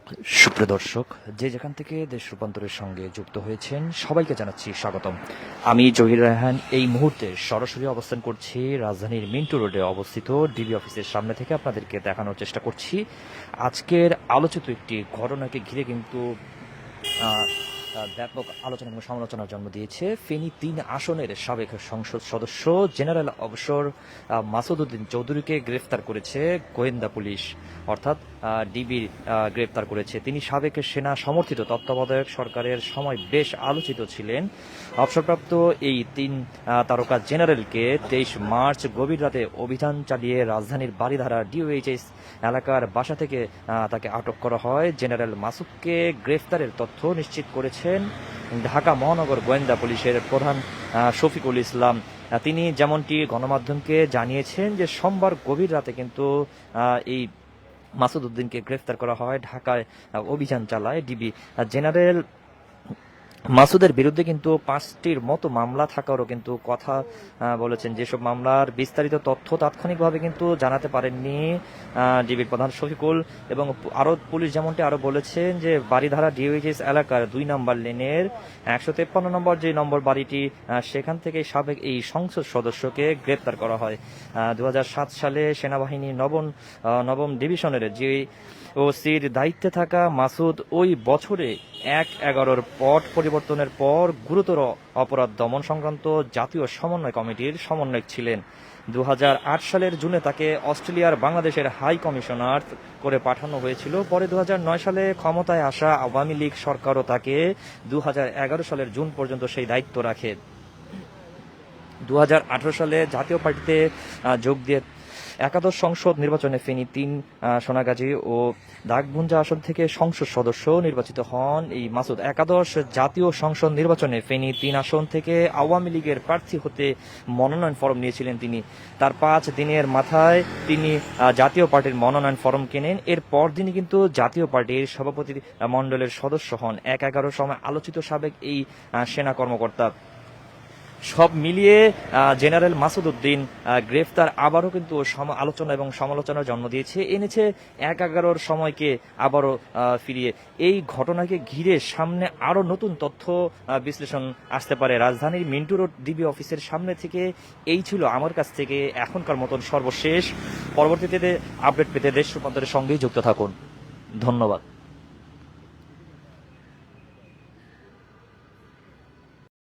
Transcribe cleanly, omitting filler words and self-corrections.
সুপ্রিয় দর্শক, যে যেখান থেকে দেশ রূপান্তরের সঙ্গে যুক্ত হয়েছেন সবাইকে জানাচ্ছি স্বাগতম। আমি জহির রায়হান এই মুহূর্তে সরাসরি অবস্থান করছি রাজধানীর মিন্টু রোডে অবস্থিত ডিবি অফিসের সামনে থেকে। আপনাদেরকে দেখানোর চেষ্টা করছি আজকের আলোচিত একটি ঘটনাকে ঘিরে কিন্তু ব্যাপক আলোচনা এবং সমালোচনার জন্ম দিয়েছে ফেনী ৩ আসনের সাবেক সংসদ সদস্য জেনারেল অবসর মাসুদ উদ্দিন চৌধুরীকে গ্রেফতার করেছে গোয়েন্দা পুলিশ, অর্থাৎ ডিবি গ্রেফতার করেছে। তিনি সাবেক সেনা সমর্থিত তত্ত্বাবধায়ক সরকারের সময় বেশ আলোচিত ছিলেন। অবসরপ্রাপ্ত এই ৩ তারকা জেনারেলকে ২৩ মার্চ গভীর রাতে অভিযান চালিয়ে রাজধানীর বারিধারা ডিওএইচএস এলাকার বাসা থেকে তাকে আটক করা হয়। জেনারেল মাসুদকে গ্রেফতারের তথ্য নিশ্চিত করেছেন ঢাকা মহানগর গোয়েন্দা পুলিশের প্রধান শফিকুল ইসলাম। তিনি যেমনটি গণমাধ্যমকে জানিয়েছেন যে সোমবার গভীর রাতে কিন্তু এই মাসুদ উদ্দিনকে গ্রেফতার করা হয়। ঢাকায় অভিযান চালায় ডিবি। জেনারেল মাসুদের বিরুদ্ধে কিন্তু ৫টির মতো মামলা থাকারও কিন্তু কথা বলেছেন। যেসব মামলার বিস্তারিত তথ্য তাৎক্ষণিকভাবে কিন্তু জানাতে পারেননি ডিবির প্রধান শফিকুল। এবং আরও পুলিশ যেমনটি আরও বলেছেন যে বারিধারা ডিওএইচএস এলাকার ২ নম্বর লেনের ১৫৩ নম্বর যে নম্বর বাড়িটি, সেখান থেকে সাবেক এই সংসদ সদস্যকে গ্রেপ্তার করা হয়। ২০০৭ সালে সেনাবাহিনী নবম ডিভিশনের যে ওসির দায়িত্বে থাকা মাসুদ ওই বছরে ১/১১ পট পরিবর্তনের পর গুরুতর অপরাধ দমন সংক্রান্ত জাতীয় সমন্বয় কমিটির সমন্বয়ক ছিলেন। ২০০৮ সালের জুনে তাকে অস্ট্রেলিয়ার বাংলাদেশের হাই কমিশনার করে পাঠানো হয়েছিল। পরে ২০০৯ সালে ক্ষমতায় আসা আওয়ামী লীগ সরকারও তাকে ২০১১ সালের জুন পর্যন্ত সেই দায়িত্ব রাখে। ২০১৮ সালে জাতীয় পার্টিতে যোগ দিয়ে একাদশ সংসদ নির্বাচনে ফেনী ৩ সোনাগাজী ও দাগভুঞ্জা আসন থেকে সংসদ সদস্য নির্বাচিত হন এই মাসুদ। একাদশ জাতীয় সংসদ নির্বাচনে ফেনী ৩ আসন থেকে আওয়ামী লীগের প্রার্থী হতে মনোনয়ন ফরম নিয়েছিলেন তিনি। তার ৫ দিনের মাথায় তিনি জাতীয় পার্টির মনোনয়ন ফরম কেনেন। এর পরদিনই কিন্তু জাতীয় পার্টির সভাপতি মণ্ডলের সদস্য হন ১/১১ সময় আলোচিত সাবেক এই সেনা কর্মকর্তা। সব মিলিয়ে জেনারেল মাসুদ উদ্দিন গ্রেফতার আবারও কিন্তু আলোচনা এবং সমালোচনার জন্ম দিয়েছে, এনেছে ১/১১ সময়কে আবারও ফিরিয়ে। এই ঘটনাকে ঘিরে সামনে আরও নতুন তথ্য বিশ্লেষণ আসতে পারে। রাজধানীর মিন্টু রোড ডিবি অফিসের সামনে থেকে এই ছিল আমার কাছ থেকে এখনকার মতন সর্বশেষ। পরবর্তীতে আপডেট পেতে দেশ রূপান্তরের সঙ্গেই যুক্ত থাকুন। ধন্যবাদ।